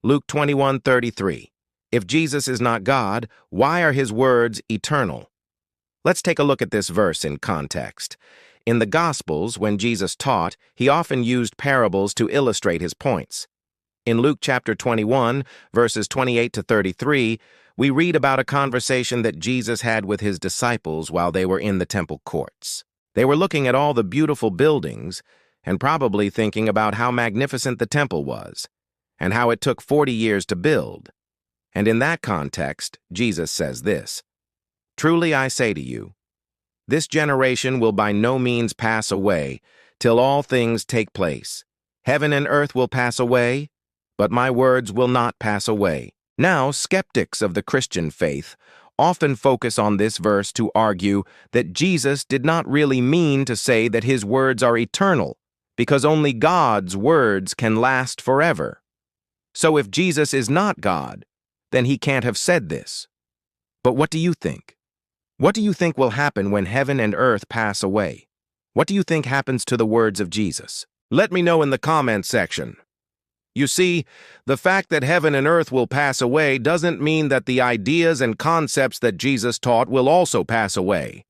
Luke 21:33. If Jesus is not God, why are his words eternal? Let's take a look at this verse in context. In the Gospels, when Jesus taught, he often used parables to illustrate his points. In Luke chapter 21, verses 28 to 33, we read about a conversation that Jesus had with his disciples while they were in the temple courts. They were looking at all the beautiful buildings and probably thinking about how magnificent the temple was and how it took 40 years to build. And in that context, Jesus says this, "Truly I say to you, this generation will by no means pass away till all things take place. Heaven and earth will pass away, but my words will not pass away." Now, skeptics of the Christian faith often focus on this verse to argue that Jesus did not really mean to say that his words are eternal, because only God's words can last forever. So if Jesus is not God, then he can't have said this. But what do you think? What do you think will happen when heaven and earth pass away? What do you think happens to the words of Jesus? Let me know in the comment section. You see, the fact that heaven and earth will pass away doesn't mean that the ideas and concepts that Jesus taught will also pass away.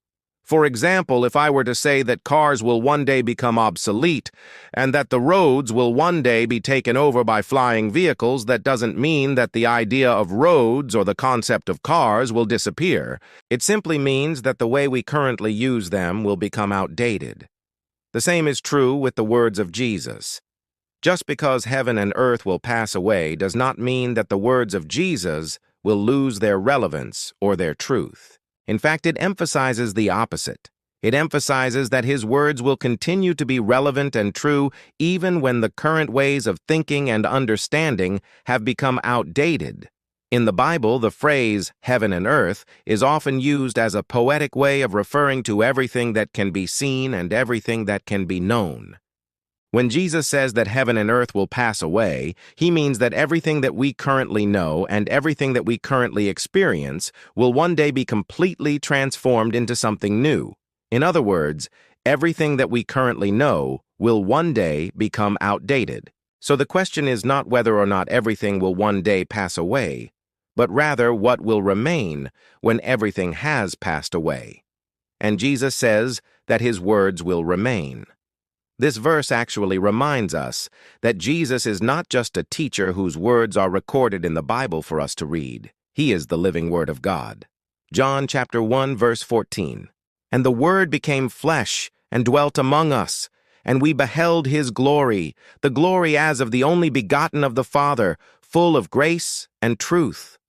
For example, if I were to say that cars will one day become obsolete and that the roads will one day be taken over by flying vehicles, that doesn't mean that the idea of roads or the concept of cars will disappear. It simply means that the way we currently use them will become outdated. The same is true with the words of Jesus. Just because heaven and earth will pass away does not mean that the words of Jesus will lose their relevance or their truth. In fact, it emphasizes the opposite. It emphasizes that his words will continue to be relevant and true even when the current ways of thinking and understanding have become outdated. In the Bible, the phrase heaven and earth is often used as a poetic way of referring to everything that can be seen and everything that can be known. When Jesus says that heaven and earth will pass away, he means that everything that we currently know and everything that we currently experience will one day be completely transformed into something new. In other words, everything that we currently know will one day become outdated. So the question is not whether or not everything will one day pass away, but rather what will remain when everything has passed away. And Jesus says that his words will remain. This verse actually reminds us that Jesus is not just a teacher whose words are recorded in the Bible for us to read. He is the living Word of God. John chapter 1, verse 14. "And the Word became flesh and dwelt among us, and we beheld his glory, the glory as of the only begotten of the Father, full of grace and truth."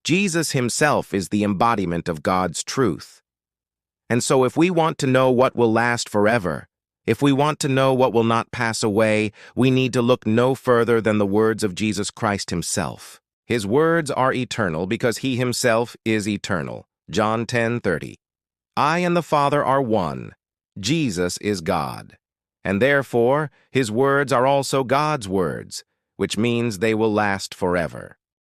Jesus himself is the embodiment of God's truth. And so if we want to know what will last forever, if we want to know what will not pass away, we need to look no further than the words of Jesus Christ himself. His words are eternal because he himself is eternal. John 10:30. "I and the Father are one. Jesus is God. And therefore, his words are also God's words, which means they will last forever."